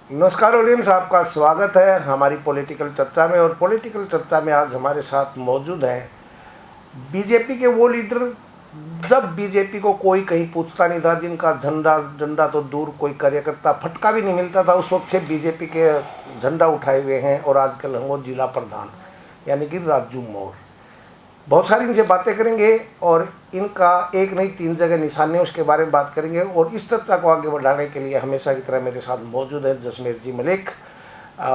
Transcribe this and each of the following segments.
नमस्कार ऑडियंस, आपका स्वागत है हमारी पॉलिटिकल चर्चा में। और पॉलिटिकल चर्चा में आज हमारे साथ मौजूद हैं बीजेपी के वो लीडर, जब बीजेपी को कोई कहीं पूछता नहीं था, जिनका झंडा तो दूर कोई कार्यकर्ता फटका भी नहीं मिलता था, उस वक्त से बीजेपी के झंडा उठाए हुए हैं और आजकल हम वो जिला प्रधान यानी कि राजू मौर्य। बहुत सारी इनसे बातें करेंगे और इनका एक नहीं 3 जगह निशान है, उसके बारे में बात करेंगे। और इस चर्चा को आगे बढ़ाने के लिए हमेशा की तरह मेरे साथ मौजूद है जसमेर जी मलिक।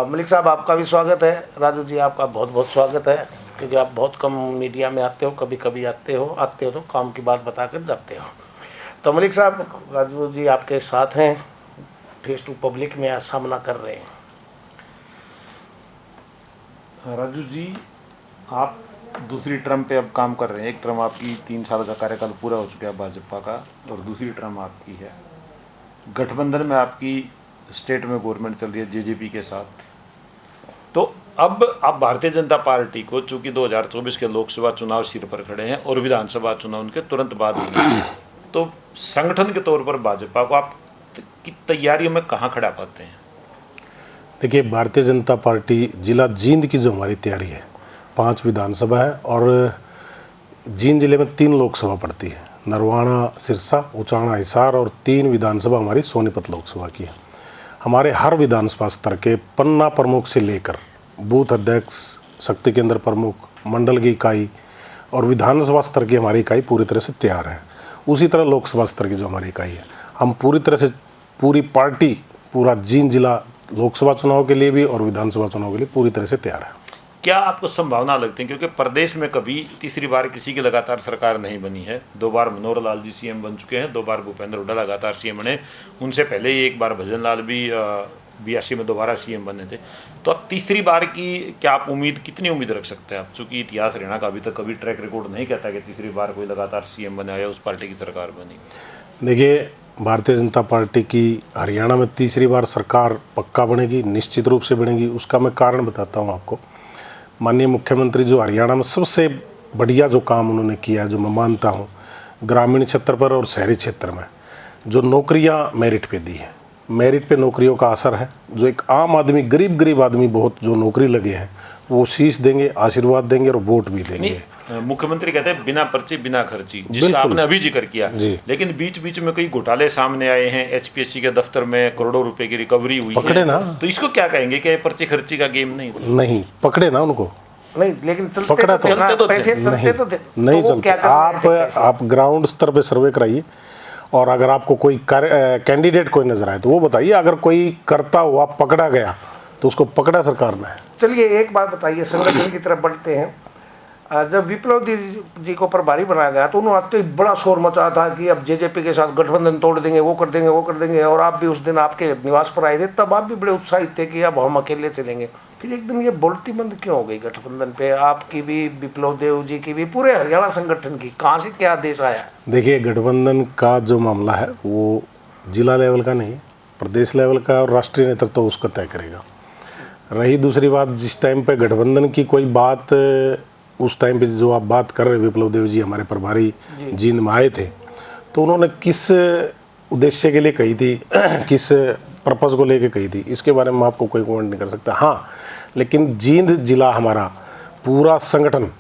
मलिक साहब, आपका भी स्वागत है। राजू जी, आपका बहुत बहुत स्वागत है, क्योंकि आप बहुत कम मीडिया में आते हो, कभी कभी आते हो तो काम की बात बता कर जाते हो। तो मलिक साहब, राजू जी आपके साथ हैं, फेस टू पब्लिक में सामना कर रहे हैं। राजू जी, आप दूसरी टर्म पे अब काम कर रहे हैं। एक टर्म आपकी 3 साल का कार्यकाल पूरा हो चुका है भाजपा का, और दूसरी टर्म आपकी है। गठबंधन में आपकी स्टेट में गवर्नमेंट चल रही है जेजेपी के साथ। तो अब आप भारतीय जनता पार्टी को, चूंकि 2024 के लोकसभा चुनाव सिर पर खड़े हैं और विधानसभा चुनाव उनके तुरंत बाद होंगे, तो संगठन के तौर पर भाजपा को आप की तैयारियों में कहाँ खड़ा पाते हैं? देखिए, भारतीय जनता पार्टी जिला जींद की जो हमारी तैयारी है, 5 विधानसभा है और जींद जिले में 3 लोकसभा पड़ती है, नरवाना, सिरसा, उचाना, हिसार, और 3 विधानसभा हमारी सोनीपत लोकसभा की है। हमारे हर विधानसभा स्तर के पन्ना प्रमुख से लेकर बूथ अध्यक्ष, शक्ति केंद्र प्रमुख, मंडल की इकाई और विधानसभा स्तर की हमारी इकाई पूरी तरह से तैयार है। उसी तरह लोकसभा स्तर की जो हमारी इकाई है, हम पूरी तरह से, पूरी पार्टी, पूरा जींद जिला लोकसभा चुनाव के लिए भी और विधानसभा चुनाव के लिए पूरी तरह से तैयार है। क्या आपको संभावना लगती है, क्योंकि प्रदेश में कभी तीसरी बार किसी की लगातार सरकार नहीं बनी है? 2 बार मनोहर लाल जी सीएम बन चुके हैं, 2 बार भूपेंद्र हुड्डा लगातार सीएम बने, उनसे पहले ही एक बार भजन लाल भी 82 में दोबारा सीएम बने थे। तो अब तीसरी बार की क्या आप कितनी उम्मीद रख सकते हैं आप? चूंकि इतिहास हरियाणा का अभी तक कभी ट्रैक रिकॉर्ड नहीं कहता कि तीसरी बार कोई लगातार सीएम बने या उस पार्टी की सरकार बनी। देखिए, भारतीय जनता पार्टी की हरियाणा में तीसरी बार सरकार पक्का बनेगी, निश्चित रूप से बनेगी। उसका मैं कारण बताता हूँ आपको। माननीय मुख्यमंत्री जो हरियाणा में सबसे बढ़िया जो काम उन्होंने किया, जो मैं मानता हूँ, ग्रामीण क्षेत्र पर और शहरी क्षेत्र में जो नौकरियाँ मेरिट पे दी हैं, मेरिट पे नौकरियों का असर है। जो एक आम आदमी, गरीब आदमी बहुत जो नौकरी लगे हैं, वो शीश देंगे, आशीर्वाद देंगे और वोट भी देंगे। मुख्यमंत्री कहते हैं बिना पर्ची बिना खर्ची, जिसका आपने अभी जिक्र किया, लेकिन बीच बीच में कई घोटाले सामने आए हैं। एचपीएससी के दफ्तर में करोड़ों रुपए की रिकवरी हुई पकड़े है ना, तो इसको क्या कहेंगे कि पर्ची खर्ची का गेम नहीं पकड़े ना उनको? नहीं, लेकिन पकड़ा तो चलते तो पैसे चलते तो थे, नहीं चलते। आप ग्राउंड स्तर पे सर्वे कराइए, और अगर आपको कोई कैंडिडेट कोई नजर आए तो वो बताइए। अगर कोई करता हुआ पकड़ा गया तो उसको पकड़ा सरकार ने। चलिए, एक बात बताइए, संगठन की तरफ बढ़ते हैं। जब विप्लव जी को प्रभारी बनाया गया तो उन्होंने आते ही बड़ा शोर मचा था कि अब जेजेपी के साथ गठबंधन तोड़ देंगे, वो कर देंगे। और आप भी उस दिन आपके निवास पर आए थे, तब आप भी बड़े उत्साहित थे कि अब हम अकेले चलेंगे। फिर एक दिन ये बोलती बंद क्यों हो गई गठबंधन पे? आपकी भी, विप्लव देव जी की भी, पूरे हरियाणा संगठन की, कहाँ से क्या आदेश आया? देखिए, गठबंधन का जो मामला है वो जिला लेवल का नहीं, प्रदेश लेवल का, और राष्ट्रीय नेतृत्व तो उसको तय करेगा। रही दूसरी बात, जिस टाइम पे गठबंधन की कोई बात, उस टाइम पे जो आप बात कर रहे हैं, विप्लव देव जी हमारे प्रभारी जींद में आए थे, तो उन्होंने किस उद्देश्य के लिए कही थी, किस पर्पज़ को लेके कही थी, इसके बारे में आपको कोई कमेंट नहीं कर सकता। हाँ, लेकिन जींद जिला हमारा पूरा संगठन,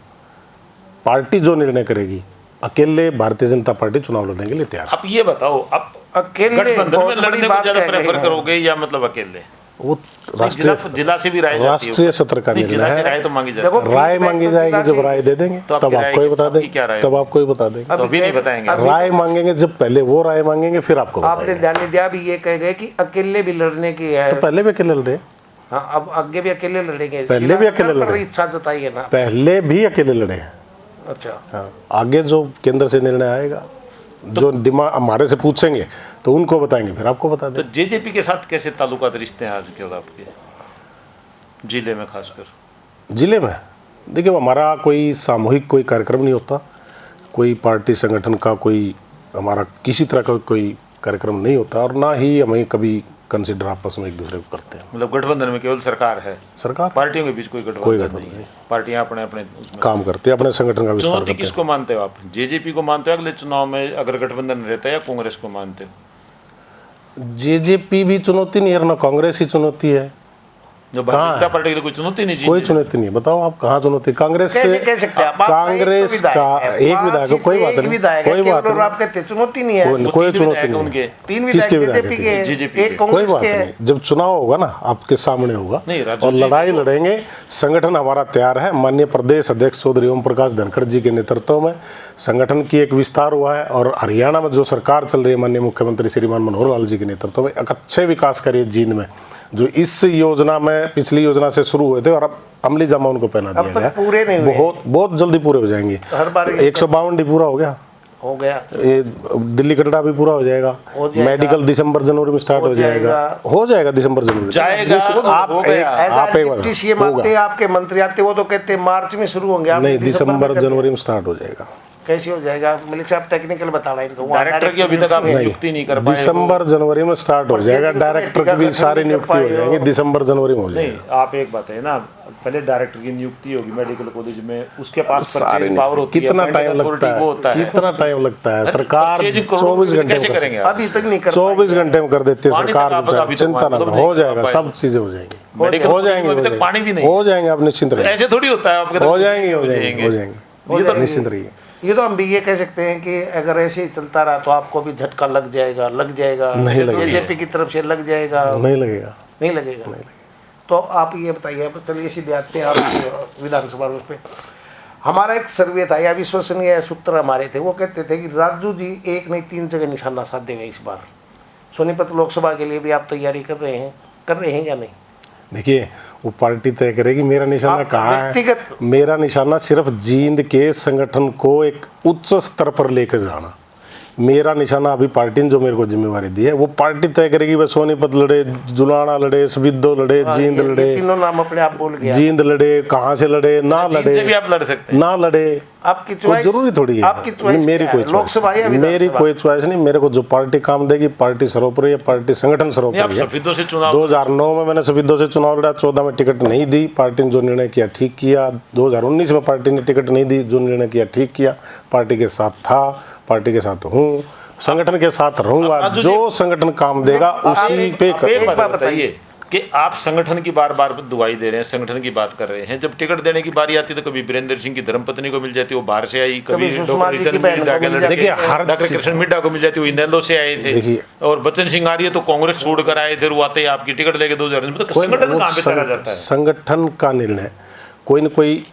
पार्टी जो निर्णय करेगी, अकेले भारतीय जनता पार्टी चुनाव लड़ने के लिए तैयार। आप ये बताओ, आप अकेले गठबंधन में लड़ने को ज्यादा प्रेफर करोगे या मतलब अकेले? वो राष्ट्रीय जिला से भी राष्ट्रीय सत्र का निर्णय है। राय तो मांगी जाएगी, राय मांगी जाएगी। जब राय दे देंगे तब आपको ही बता देंगे, तब आपको ही बता देंगे। अभी नहीं बताएंगे, राय मांगेंगे जब, पहले वो राय मांगेंगे फिर आपको आपने ध्यान दिया भी ये कह गए कि अकेले भी लड़ने की है। तो पहले भी अकेले लड़े। हाँ, अब आगे भी अकेले लड़ेंगे। पहले भी अकेले लड़े, इच्छा जताइए ना। पहले भी अकेले लड़े। अच्छा, हाँ, आगे जो केंद्र से निर्णय आएगा, जो डिमांड हमारे से पूछेंगे तो उनको बताएंगे, फिर आपको बता दें। तो जेजेपी के साथ कैसे ताल्लुकात, रिश्ते हैं आजकल आपके जिले में? खासकर जिले में देखिए, हमारा कोई सामूहिक कोई कार्यक्रम नहीं होता, कोई पार्टी संगठन का कोई हमारा किसी तरह का कोई कार्यक्रम नहीं होता, और ना ही हमें कभी कंसिडर आपस में एक दूसरे को करते हैं। मतलब गठबंधन में केवल सरकार है, सरकार, पार्टियों के बीच कोई गठबंधन नहीं। पार्टियां अपने अपने काम करते हैं, अपने संगठन का विस्तार करते हैं। किसको मानते हो आप? जेजेपी को मानते हो अगले चुनाव में अगर गठबंधन रहता है, या कांग्रेस को मानते हो? जेजेपी भी चुनौती नहीं है, ना कांग्रेस ही चुनौती है। जो भारतीय जनता पार्टी के लिए कोई चुनौती नहीं, कोई चुनौती नहीं है। बताओ आप कहाँ चुनौती? कांग्रेस कैसे कह सकते हैं आप? कांग्रेस का एक विधायक, कोई बात नहीं, कोई बात नहीं, आप कहते चुनौती नहीं है, कोई चुनौती नहीं है। तीन किसके विधायक विधायक? बीजेपी के, कोई बात नहीं, जब चुनाव होगा ना आपके सामने होगा और लड़ाई लड़ेंगे। संगठन हमारा तैयार है। माननीय प्रदेश अध्यक्ष चौधरी ओम प्रकाश धनखड़ जी के नेतृत्व में संगठन की एक विस्तार हुआ है और हरियाणा में जो सरकार चल रही है माननीय मुख्यमंत्री श्रीमान मनोहर लाल जी के नेतृत्व में एक अच्छे विकास करिए जींद में, जो इस योजना में पिछली योजना से शुरू हुए थे और अब अमली जामा उनको पहना दिया गया, पूरे नहीं हुए। बहुत जल्दी पूरे हो जाएंगे। हर बार 152 डी पूरा हो गया, ये दिल्ली कटरा भी पूरा हो जाएगा। मेडिकल दिसंबर जनवरी में स्टार्ट हो जाएगा दिसंबर जनवरी आप डिप्टी सीएम आते हैं, आपके मंत्री आते, वो तो कहते हैं मार्च में शुरू होंगे, नहीं दिसंबर जनवरी में स्टार्ट हो जाएगा। कैसे हो जाएगा? मलिक साहब टेक्निकल बता रहे हैं, डायरेक्टर की अभी तक आप नियुक्ति नहीं कर पाए। दिसंबर जनवरी में स्टार्ट हो जाएगा, डायरेक्टर की भी सारी नियुक्ति हो जाएंगी, दिसंबर जनवरी में हो जाएगा। आप एक बात है ना, पहले डायरेक्टर की नियुक्ति होगी मेडिकल कॉलेज में, उसके पास सारे पावर होती है, कितना टाइम लगता है, कितना टाइम लगता है? सरकार 24 घंटे में करेंगे, अभी तक नहीं कर 24 घंटे में कर देती है सरकार। चिंता ना, हो जाएगा, सब चीजें हो जाएंगी, हो जाएंगे, पानी भी नहीं हो जाएंगे, आप निश्चिंत रहिए। ऐसे थोड़ी होता है आपके, हो जाएंगे, हो जाएंगे, हो जाएंगे, निश्चिंत रहिए। ये तो हम भी ये कह सकते हैं कि अगर ऐसे ही चलता रहा तो आपको भी झटका लग जाएगा नहीं लगेगा, बीजेपी की तरफ से लग जाएगा, नहीं लगेगा। तो आप ये बताइए, चलिए सीधे आते हैं आप विधानसभा उस पे। हमारा एक सर्वे था या विश्वसनीय सूत्र हमारे थे, वो कहते थे कि राजू जी एक नहीं 3 जगह निशाना साधेंगे इस बार। सोनीपत लोकसभा के लिए भी आप तैयारी कर रहे हैं या नहीं? देखिए, वो पार्टी तय करेगी। मेरा निशाना कहाँ है? मेरा निशाना सिर्फ जींद के संगठन को एक उच्च स्तर पर लेकर जाना। मेरा निशाना अभी पार्टी ने जो मेरे को जिम्मेवारी दी है वो पार्टी तय करेगी। वह सोनीपत लड़े, जुलाना लड़े, सबिद्दो लड़े, जींद लड़े, तीनों नाम अपने आप बोल गया। जींद लड़े, कहाँ से लड़े, ना लड़े, से भी आप लड़ सकते हैं, ना लड़े, आपकी चॉइस जरूरी थोड़ी है। आपकी चॉइस मेरी कोई लोकसभा या मेरी कोई चॉइस नहीं। मेरे को जो पार्टी काम देगी, पार्टी सर्वोपरि है, पार्टी संगठन सर्वोपरि है। 2009 में मैंने सबिद्दो से चुनाव लड़ा, 14 में टिकट नहीं दी, पार्टी ने जो निर्णय किया ठीक किया। 2019 में पार्टी ने टिकट नहीं दी, जो निर्णय किया ठीक किया। पार्टी के साथ था, पार्टी के साथ हूँ, संगठन के साथ रहूंगा। जो संगठन काम देगा उसी पे एक बात बताइए कि आप संगठन की बार बार दुआई दे रहे हैं, संगठन की बात कर रहे हैं, जब टिकट देने की बारी आती है तो कभी वीरेंद्र सिंह की धर्मपत्नी को मिल जाती है, वो बाहर से आई, कभी डॉक्टर कृष्ण मिड्डा को मिल जाती है, वो इनेलो से आए थे, और बच्चन सिंह आ रही है तो कांग्रेस छोड़कर आए थे, वो आते ही आपकी टिकट लेके 2000 में। तो संगठन कहाँ पे चला जाता है? संगठन का निर्णय कोई न कोई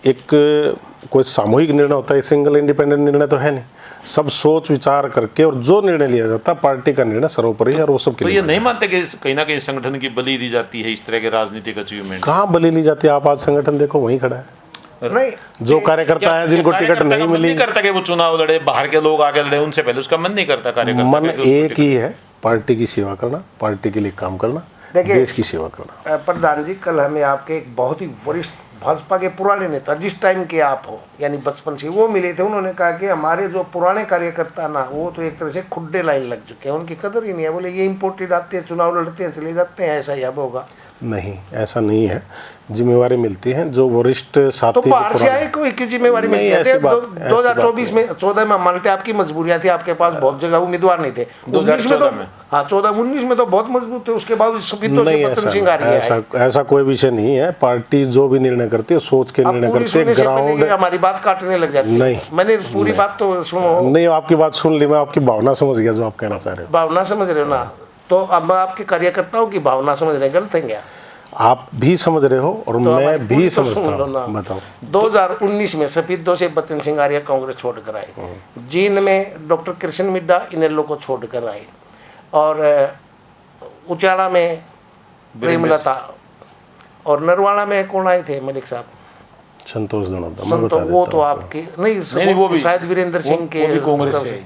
कोई सामूहिक निर्णय होता है, सिंगल इंडिपेंडेंट निर्णय तो है नहीं। सब सोच विचार करके और जो निर्णय लिया जाता है पार्टी का निर्णय सर्वोपरि है और वो सब के लिए। तो ये नहीं मानते कि कहीं ना कहीं संगठन की बलि दी जाती है इस तरह के राजनीतिक अचीवमेंट? कहाँ बलि ली जाती है? आप आज संगठन देखो, वहीं खड़ा है। नहीं, जो कार्यकर्ता है जिनको टिकट नहीं मिली, नहीं करता कि वो चुनाव लड़े, बाहर के लोग आगे लड़े, उनसे पहले उसका मन नहीं करता कार्यकर्ता? मन एक ही है, पार्टी की सेवा करना, पार्टी के लिए काम करना, देश की सेवा करना। प्रधान जी, कल हमें आपके एक बहुत ही वरिष्ठ भाजपा के पुराने नेता, जिस टाइम के आप हो यानी बचपन से, वो मिले थे। उन्होंने कहा कि हमारे जो पुराने कार्यकर्ता ना, वो तो एक तरह से खुड्डे लाइन लग चुके हैं, उनकी कदर ही नहीं है। बोले ये इम्पोर्टेड आते हैं, चुनाव लड़ते हैं, चले जाते हैं, ऐसा ही अब होगा? नहीं, ऐसा नहीं है। जिम्मेवारी मिलती है जो वरिष्ठ साथी। तो बाहर से आए कोई क्यों जिम्मेवारी मिलती है? 2024 में 14 में मानते आपकी मजबूरियां थी, आपके पास बहुत जगह उम्मीदवार नहीं थे। 2014 में, हाँ 14-19 में तो बहुत मजबूत थे, उसके बाद ऐसा कोई विषय नहीं है। पार्टी जो भी निर्णय करती है सोच के निर्णय करती है। ग्राउंड हमारी बात काटने लग जाती है। नहीं, मैंने पूरी बात तो सुनो। नहीं, आपकी बात सुन ली, मैं आपकी भावना समझ गया जो आप कहना चाह रहे हो। भावना समझ रहे हो ना? तो अब आपके कार्यकर्ताओं की भावना समझ रहे, गलत है क्या? आप भी समझ रहे हो और तो मैं भी समझता हूँ। बताओ। 2019 में सफीदों से बच्चन सिंह आर्य कांग्रेस छोड़कर आए, जींद में डॉक्टर कृष्ण मिड्डा इनेलो को छोड़कर आए, और उचाड़ा में प्रेमलता, और नरवाड़ा में कौन आए थे मलिक साहब? संतोष दनोदा। वो तो आपके नहीं, वो भी शायद वीरेंद्र सिंह के कांग्रेस से।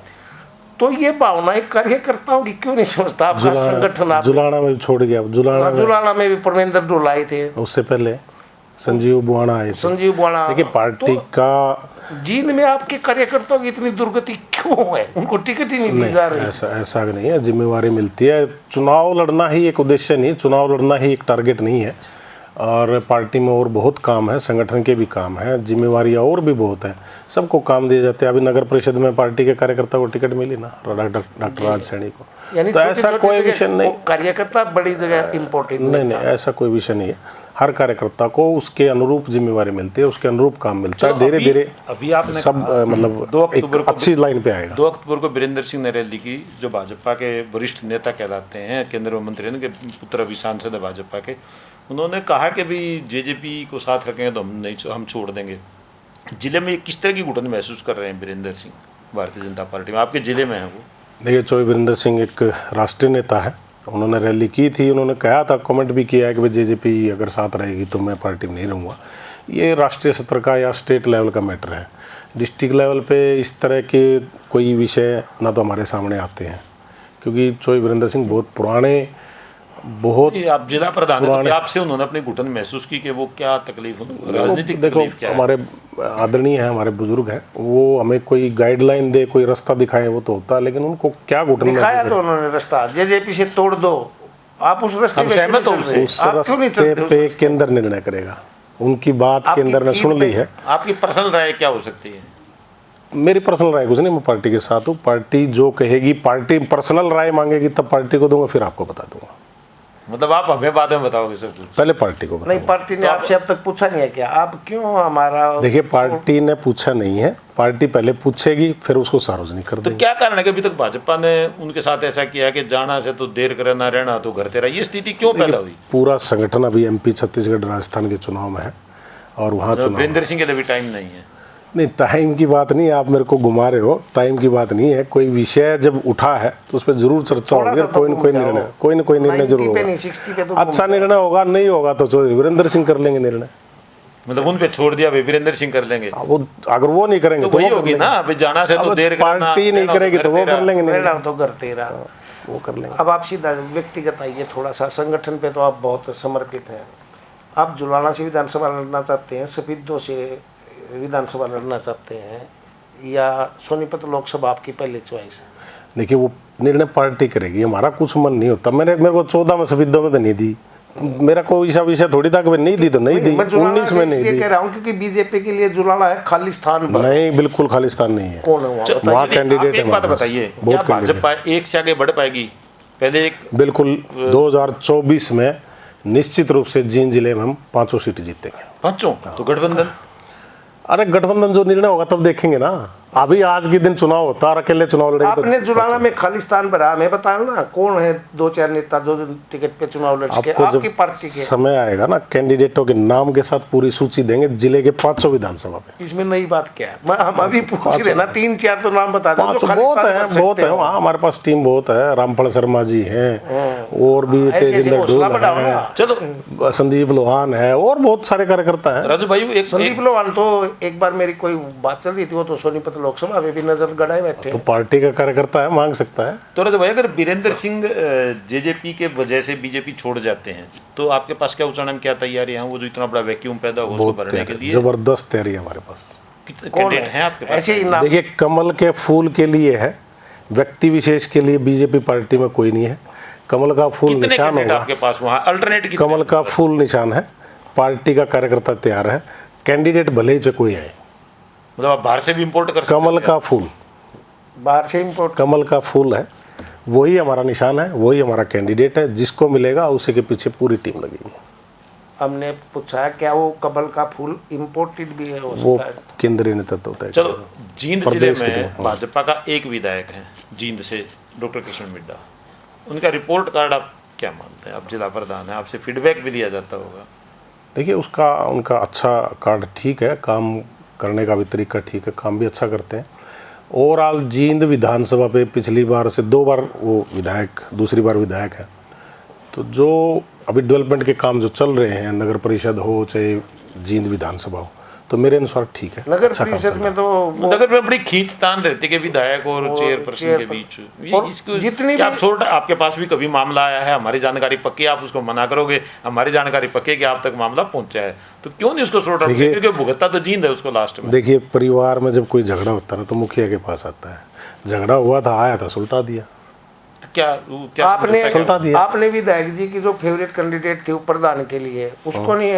तो ये भावना एक कार्यकर्ताओं की क्यों नहीं समझता? आपका संगठन आप जुलाना में छोड़ गया। जुलाना में भी परमेंद्र डोल आए थे, उससे पहले संजीव बुआना आए थे। संजीव बुआना। देखिए, पार्टी का जींद में आपके कार्यकर्ताओं की इतनी दुर्गति क्यों है? उनको टिकट ही नहीं दी जा रही। ऐसा नहीं है, जिम्मेवारी मिलती है। चुनाव लड़ना ही एक उद्देश्य नहीं, चुनाव लड़ना ही एक टारगेट नहीं है। और पार्टी में और बहुत काम है, संगठन के भी काम है, जिम्मेवारियाँ और भी बहुत है, सबको काम दिए जाते हैं। अभी नगर परिषद में पार्टी के कार्यकर्ता को टिकट मिली ना, डॉक्टर राज सैनी को, यानी तो ऐसा छोटे-छोटे कोई जगह विषय नहीं, कार्यकर्ता बड़ी जगह इम्पोर्टेंट नहीं, ऐसा कोई विषय नहीं है। हर कार्यकर्ता को उसके अनुरूप जिम्मेवारी मिलती है, उसके अनुरूप काम मिलता है, धीरे धीरे अभी आपने सब मतलब 2 अक्टूबर एक को अच्छी लाइन पे आएगा। 2 अक्टूबर को वीरेंद्र सिंह ने रैली की, जो भाजपा के वरिष्ठ नेता कहलाते हैं, केंद्रीय मंत्री के पुत्र अभी सांसद है भाजपा के, उन्होंने कहा कि भी जेजेपी को साथ रखेंगे तो हम छोड़ देंगे। जिले में किस तरह की घुटन महसूस कर रहे हैं वीरेंद्र सिंह भारतीय जनता पार्टी में? आपके जिले में है वो? देखिए, चौधरी वीरेंद्र सिंह एक राष्ट्रीय नेता है, उन्होंने रैली की थी, उन्होंने कहा था, कमेंट भी किया है कि भाई जेजेपी अगर साथ रहेगी तो मैं पार्टी में नहीं रहूँगा। ये राष्ट्रीय स्तर का या स्टेट लेवल का मैटर है। डिस्ट्रिक्ट लेवल पे इस तरह के कोई विषय ना तो हमारे सामने आते हैं, क्योंकि चौधरी वीरेंद्र सिंह बहुत पुराने, बहुत आप जिला प्रधान हैं, तो आपसे उन्होंने अपनी घुटन महसूस की कि वो क्या तकलीफ, राजनीतिक देखो, तकलीफ क्या है? हमारे आदरणीय हैं, हमारे बुजुर्ग हैं, वो हमें कोई गाइडलाइन दे, कोई रास्ता दिखाए वो तो होता है, लेकिन उनको क्या घुटन दिखाया तो उन्होंने रास्ता, जेजेपी से तोड़ दो, आप उस रास्ते में सहमत हो उससे? उस रास्ते पे केंद्र निर्णय करेगा, उनकी बात केंद्र ने सुन ली है। आपकी पर्सनल राय क्या हो सकती है? मेरी पर्सनल राय कुछ नहीं, मैं पार्टी के साथ हूँ, पार्टी जो कहेगी, पार्टी पर्सनल राय मांगेगी तब पार्टी को दूंगा, फिर आपको बता दूंगा। मतलब आप हमें बाद में बताओगे सब कुछ? पहले पार्टी को बताऊंगा। नहीं, पार्टी ने आपसे अब तक पूछा नहीं है क्या, आप क्यों हमारा? देखिए, पार्टी ने पूछा नहीं है, पार्टी पहले पूछेगी, फिर उसको सार्वजनिक कर तो देंगे। क्या कारण है कि अभी तक भाजपा ने उनके साथ ऐसा किया कि जाना से तो देर करे, ना रहना तो घर तेरा, ये स्थिति क्यों पैदा हुई? पूरा संगठन अभी एमपी, छत्तीसगढ़, राजस्थान के चुनाव में है और वहाँ चुनाव, वीरेंद्र सिंह के लिए भी टाइम नहीं है। नहीं, टाइम की बात नहीं, आप मेरे को घुमा रहे हो, टाइम की बात नहीं है। कोई विषय जब उठा है तो उस पर जरूर चर्चा होगी, कोई न कोई निर्णय जरूर होगा। अच्छा निर्णय होगा, नहीं होगा तो चौधरी वीरेंद्र सिंह कर लेंगे निर्णय। मतलब उन पे छोड़ दिया, वीरेंद्र सिंह कर लेंगे? वो अगर वो नहीं करेंगे तो वही होगी ना, अभी जाना से तो देर करना, पार्टी नहीं करेगी तो वो कर लेंगे निर्णय, तो करते रहा, वो कर लेंगे। अब आप सीधा व्यक्तिगत आइए, थोड़ा सा संगठन पे तो आप बहुत समर्पित हैं। आप जुलाना से विधानसभा लड़ना चाहते हैं, सफीदों से विधानसभा लड़ना चाहते हैं, या सोनीपत लोकसभा आपकी पहली चॉइस है? देखिए, वो निर्णय पार्टी करेगी, हमारा कुछ मन नहीं होता। मेरे को 14 में सफीदों में तो नहीं दी, मेरा कोई ऐसा विषय थोड़ी था कि नहीं दी तो नहीं दी, 19 में नहीं दी। कह रहा हूँ क्योंकि बीजेपी के लिए जुलाना है खाली स्थान पर। नहीं, बिल्कुल खाली स्थान नहीं है। कौन है वहाँ कैंडिडेट है? एक बात बताइए, क्या भाजपा एक से आगे बढ़ पाएगी? पहले एक बिल्कुल 2024 में निश्चित रूप से जींद जिले में हम 5 सीट जीतेंगे। 5? तो गठबंधन? अरे गठबंधन जो निर्णय होगा तब देखेंगे ना, अभी आज के दिन चुनाव होता है, अकेले चुनाव लड़ेंगे। आपने जुलाना में खालिस्तान भरा, मैं बताऊं ना कौन है 2-4 नेता जो टिकट पे चुनाव लड़ सके आपकी पार्टी के? समय आएगा ना, कैंडिडेटों के नाम के साथ पूरी सूची देंगे जिले के 5 विधानसभा पे। इसमें नई बात क्या है? हम अभी पूछ रहे ना, 3-4 तो नाम बता दो। बहुत है वहाँ, हमारे पास टीम बहुत है, रामफल शर्मा जी हैं, और भी तेजिंदर ढोल है, चलो संदीप लोहान है, और बहुत सारे कार्यकर्ता है। राजू भाई, संदीप लोहान तो एक बार मेरी कोई बात चल रही थी, वो तो सोनीपत लोकसभा में भी नजर गड़ाए बैठे। तो पार्टी का कार्यकर्ता है, मांग सकता है। तो राजू भाई, अगर वीरेंद्र सिंह जेजेपी के वजह से बीजेपी छोड़ जाते हैं तो आपके पास क्या उचाना में क्या तैयारी है? वो जो इतना बड़ा वैक्यूम पैदा हो उसको भरने के लिए जबरदस्त तैयारी है हमारे पास। कैंडिडेट हैं आपके पास? ऐसे ही देखिए, कमल के फूल के लिए है, व्यक्ति विशेष के लिए बीजेपी पार्टी में कोई नहीं है। कमल का फूल निशान होगा आपके पास, वहाँ अल्टरनेट कमल का फूल निशान है, पार्टी का कार्यकर्ता तैयार है, कैंडिडेट भले ही कोई आए। मतलब आप बाहर से भी इंपोर्ट कर सकते हैं? कमल का फूल बाहर से इंपोर्ट, कमल का फूल है, वही हमारा निशान है, वही हमारा कैंडिडेट है, जिसको मिलेगा उसी के पीछे पूरी टीम लगेगी। हमने पूछा क्या वो कमल का फूल इंपोर्टेड भी है? वो केंद्रीय नेतृत्व होता है। चलो, जींद जिले में भाजपा का एक विधायक है जींद से, डॉक्टर कृष्ण मिड्डा, उनका रिपोर्ट कार्ड आप क्या मानते हैं? आप जिला प्रधान है, आपसे फीडबैक भी दिया जाता होगा। देखिए, उनका अच्छा कार्ड ठीक है, काम करने का भी तरीका ठीक है, काम भी अच्छा करते हैं। ओवरऑल जींद विधानसभा पे पिछली बार से 2 बार वो विधायक, दूसरी बार विधायक है, तो जो अभी डेवलपमेंट के काम जो चल रहे हैं, नगर परिषद हो चाहे जींद विधानसभा हो, तो मेरे अनुसार ठीक है। नगर परिषद में तो नगर में बड़ी खींचतान रहती है विधायक और चेयरपर्सन के बीच। इसको जितनी आप सोर्ट, आपके पास भी कभी मामला आया है, हमारी जानकारी पक्की, आप उसको मना करोगे, हमारी जानकारी पक्की कि आप तक मामला पहुंचा है, तो क्यों नहीं उसको सोर्ट आउट? क्योंकि भुगता तो जींद है उसको लास्ट में। देखिए, परिवार में जब कोई झगड़ा होता है ना तो मुखिया के पास आता है। झगड़ा हुआ था, आया था, सुलटा दिया। क्या क्या आपने समझौता सुलता दिया। आपने विधायक जी की जो फेवरेट कैंडिडेट थे वो प्रधान के लिए, उसको नहीं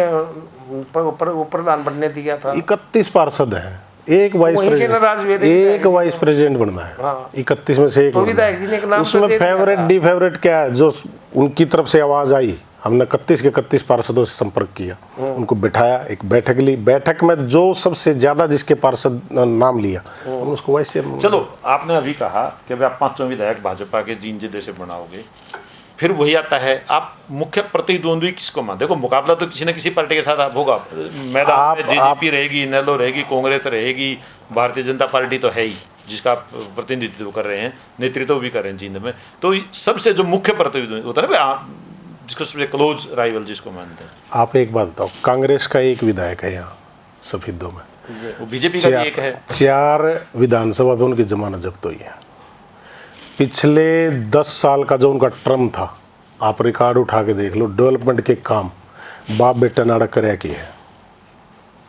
वो प्रधान बनने दिया था। 31 पार्षद हैं, एक वाइस वहीं से नाराज हुए प्रेसिडेंट, थे विधायक एक जी। वाइस प्रेसिडेंट बनना है। हाँ। 31 में से एक तो बनना विधायक जी ने एक नाम तो उसमें दे दिया फेवरेट था। डी फेवरेट क्या है, जो उनकी तरफ से आवाज आई, हमने 31 के 31 पार्षदों से संपर्क किया, उनको बिठाया, एक बैठक ली, बैठक में जो सबसे ज्यादा जिसके पार्षद नाम लिया हम उसको वाइस चेयरमैन। चलो, आपने अभी कहा कि अभी आप 5 विधायक भाजपा के जींद जिले से बनाओगे, फिर वही आता है आप मुख्य प्रतिद्वंद्वी किसको मान, देखो मुकाबला तो किसी न किसी पार्टी के साथ आप होगा, मैदान में जेजेपी रहेगी, इनेलो रहेगी, कांग्रेस रहेगी, भारतीय जनता पार्टी तो है ही जिसका आप प्रतिनिधित्व कर रहे हैं, नेतृत्व भी कर रहे हैं जींद में, तो सबसे जो मुख्य प्रतिद्वंद्वी होता है ना, आप जिसको सबसे क्लोज राइवल जिसको मानते हैं। आप एक बात बताओ, कांग्रेस का एक विधायक है यहाँ सफेदों में, वो बीजेपी का भी एक है। 4 विधानसभा में उनकी जमानत जब्त हुई है। पिछले 10 साल का जो उनका टर्म था, आप रिकॉर्ड उठा के देख लो, डेवलपमेंट के काम बाप बेटा नाटक करे किए हैं।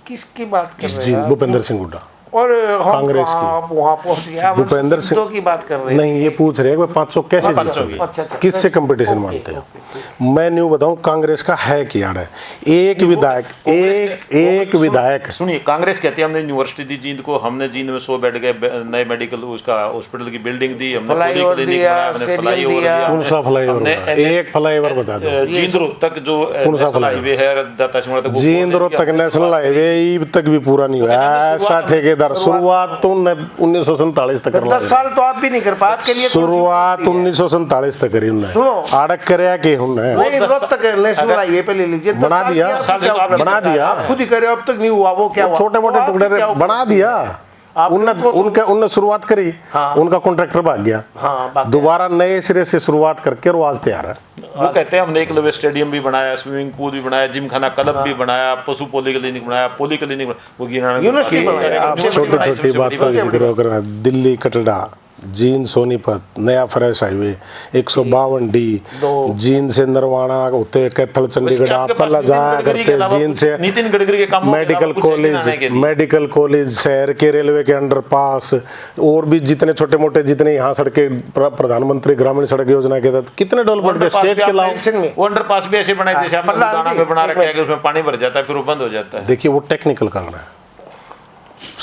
किसकी बात कर रहे जी, हैं आप? भूपेंद्र सिंह हुड्डा, और हम कांग्रेस की। आप वहाँ पहुँच गया, भूपेंद्र सिंह की बात कर रहे हैं। नहीं, ये पूछ रहे हैं कि 500 कैसे हाँ, 500 जीतोगे, अच्छा, अच्छा, किससे कंपटीशन ओके, मानते हो। ओके। मैं न्यू बताऊं, कांग्रेस का है क्या है, एक विधायक, एक विधायक। सुनिए, कांग्रेस कहती है हमने यूनिवर्सिटी दी जींद को, हमने जींद में 100 बेड के नए मेडिकल उसका हॉस्पिटल की बिल्डिंग दी, हमने फ्लाईओवर पॉलीक्लिनिक दिया, बनाया, हमने स्टेडियम फ्लाईओवर दिया। दिया, कौन सा फ्लाईओवर हमने बता? एक फ्लाईओवर बता दो। जींद रोहतक जो कौन सा नेशनल फ्लाईओवर? हाईवे है दत्ता सिंह तक, वो जींद रोहतक नेशनल हाईवे अब तक भी पूरा नहीं हुआ, ऐसा ठेकेदार। शुरुआत तो 1947 तक करवा 10 साल तो आप भी नहीं कर पाए, आपके लिए शुरुआत 1947 तक करी उन्होंने, सुनो। अड़क करया के उन्होंने नहीं, रोहतक नेशनल हाईवे पे ले लीजिए, 10 बना साल दिया, की आपकी क्या उपलब्धि बना है? दिया। आप खुद ही कह रहे हो अब तक नहीं हुआ, वो क्या हुआ? छोटे मोटे वो आपकी टुकड़े क्या बना उपलब्धि दिया। है? आप उनने लोगों को तो- उनने शुरुआत करी, हाँ। उनका कॉन्ट्रैक्टर भाग गया, हाँ, बात दोबारा नए सिरे से शुरुआत करके और वो आज तैयार है। वो कहते हैं हमने एक लवे स्टेडियम भी बनाया, स्विमिंग पूल भी बनाया, जिम खाना क्लब भी बनाया, पशु पॉलीक्लिनिक बनाया, पॉलीक्लिनिक वो यूनिवर्सिटी बनाया। आप छोटी छोटी बातों की जिक्र कर, दिल्ली कटरा, जींद सोनीपत, नया फ्रेश हाईवे, 152 डी, जींद से नरवाना होते कैथल चंडीगढ़, आप पहला जाया करते, जींद से नितिन गडकरी के काम मेडिकल कॉलेज, शहर के रेलवे के अंडरपास, और भी जितने छोटे मोटे जितने यहाँ सड़कें, प्रधानमंत्री ग्रामीण सड़क योजना के तहत कितने डेवलपमेंट के स्टेट के अलावा। वो अंडरपास भी ऐसे बनाए जैसे आपने लुधियाना में बना रखा है कि उसमें पानी भर जाता है फिर वो बंद हो जाता है। देखिए, वो टेक्निकल कारण है,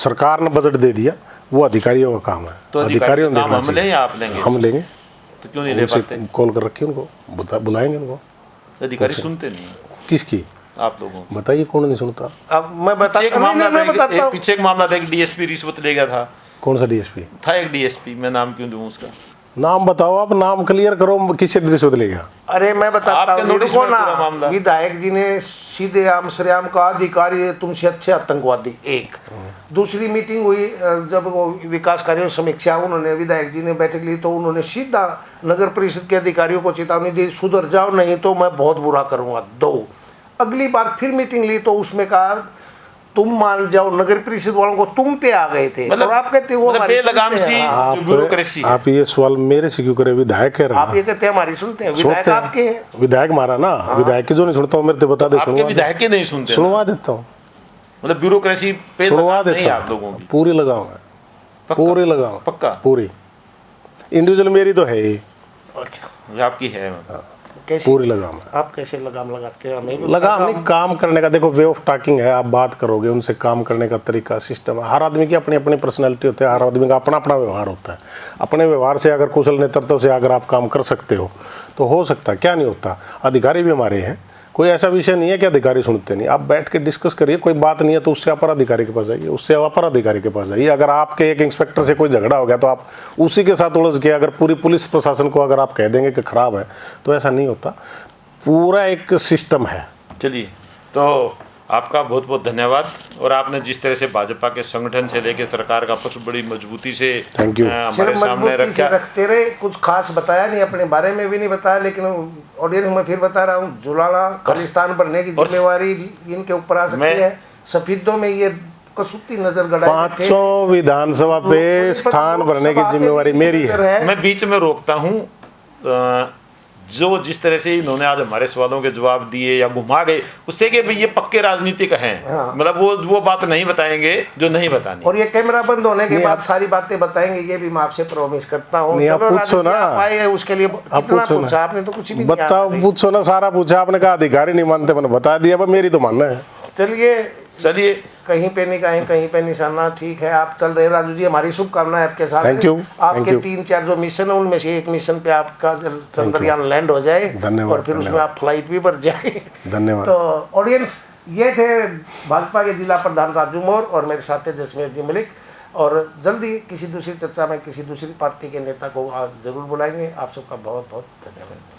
सरकार ने बजट दे दिया, वो अधिकारियों का काम है, तो अधिकारियों ने काम देखना हम चाहिए। लें या आप लेंगे? हम लेंगे, तो क्यों नहीं ले पाते? कॉल कर रखिए उनको, बुलाएंगे उनको। अधिकारी सुनते नहीं किसकी आप लोगों को? बताइए, कौन नहीं सुनता? अब मैं पीछे एक मामला मैं बताता हूँ। पीछे एक मामला था, एक डीएसपी रिश्वत ले गया था कौन सा डीएसपी? एक डीएसपी, मैं नाम क्यों दूं उसका? नाम बताओ, आप नाम क्लियर करो, किससे रिश्वत लेगा? अरे मैं बताता आपके हूँ, नोटिस देखो में पूरा ना, मामला। विधायक जी ने सीधे आम सरेआम कहा अधिकारी तुमसे अच्छे आतंकवादी। एक दूसरी मीटिंग हुई, जब वो विकास कार्यों की समीक्षा, उन्होंने विधायक जी ने बैठक ली, तो उन्होंने सीधा नगर परिषद के अधिकारियों को चेतावनी दी, सुधर जाओ नहीं तो मैं बहुत बुरा करूंगा। 2 अगली बार फिर मीटिंग ली तो उसमें कहा तुम मान जाओ, नगर परिषद वालों को तुम पे आ गए थे, और आप कहते हो हमारी बेलगाम सुनते सी हैं। ब्यूरोक्रेसी। आप ये सवाल मेरे से क्यों करे? विधायक कह रहा आप ये कहते हैं हमारी सुनते हैं, विधायक आपके हैं। विधायक मारा ना, विधायक की जो नहीं सुनता हूँ मेरे से बता दे, आपके विधायक ही नहीं सुनते, सुनवा देता हूँ, मतलब ब्यूरोक्रेसी पे सुनवा लगाम नहीं देता आप लोगों हूँ, की। पूरी लगाऊं मैं, पक्का? पूरी लगाऊं, पक्का? पूरी इंडिविजुअल मेरी तो है ही, ये आपकी है कैसे पूरी लगाम है। आप कैसे लगाम लगाते हैं? हमें भी लगाम नहीं, काम करने का देखो, वे ऑफ टॉकिंग है, आप बात करोगे उनसे, काम करने का तरीका, सिस्टम है। हर आदमी की अपनी अपनी पर्सनैलिटी होती है, हर आदमी का अपना अपना व्यवहार होता है। अपने व्यवहार से अगर कुशल नेतृत्व से अगर आप काम कर सकते हो तो हो सकता है, क्या नहीं होता। अधिकारी भी हमारे हैं, कोई ऐसा विषय नहीं है कि अधिकारी सुनते नहीं। आप बैठ के डिस्कस करिए, कोई बात नहीं है तो उससे अपर अधिकारी के पास जाइए, उससे अपर अधिकारी के पास जाइए। अगर आपके एक इंस्पेक्टर से कोई झगड़ा हो गया तो आप उसी के साथ उलझ के अगर पूरी पुलिस प्रशासन को अगर आप कह देंगे कि खराब है, तो ऐसा नहीं होता। पूरा एक सिस्टम है। चलिए, तो आपका बहुत बहुत धन्यवाद। और आपने जिस तरह से भाजपा के संगठन से लेकर सरकार का पक्ष बड़ी मजबूती से थैंक यू हमारे सामने मजबूती से रखा। रखते रहे, कुछ खास बताया नहीं, अपने बारे में भी नहीं बताया, लेकिन ऑडियंस में फिर बता रहा हूँ, जुलाना खालिस्तान भरने की जिम्मेवारी इनके ऊपर आ सकती है। सफेदों में ये कसूती नजर गड़ाए, 500 विधानसभा पे स्थान भरने की जिम्मेवारी मेरी है। मैं बीच में रोकता हूँ। जो जिस तरह से इन्होंने आज हमारे सवालों के जवाब दिए या घुमा गए, उससे कि भाई ये पक्के राजनीतिक हैं। हाँ। मतलब वो बात नहीं बताएंगे जो नहीं बतानी। और ये कैमरा बंद होने के नहीं, बाद आप- सारी बातें बताएंगे, ये भी मैं आपसे प्रॉमिस करता हूँ। नहीं, आप चलो पूछो राजू जी, ना। आप आए उसके लिए कितना पूछो ना। पूछा आपने? तो कुछ भी नहीं बताओ, आया। पूछो ना, सारा पूछा आपने, कहा अधिकारी नहीं मानते, मैंने बता दिया, अब मेरी तो मानना है। चलिए कहीं पे नहीं कहीं पे निशाना ठीक है। आप चल रहे हैं राजू जी, हमारी शुभकामनाएं आपके साथ। Thank you, आपके thank you. 3-4 जो मिशन है उनमें से एक मिशन पे आपका चंद्रयान लैंड हो जाए, धन्यवाद, और फिर उसमें धन्यवाद। आप फ्लाइट भी भर जाए। धन्यवाद। तो ऑडियंस, ये थे भाजपा के जिला प्रधान राजू मौर्य और मेरे साथ थे जसमेर जी मलिक। और जल्दी किसी दूसरी चर्चा में किसी दूसरी पार्टी के नेता को जरूर बुलाएंगे। आप सबका बहुत बहुत धन्यवाद।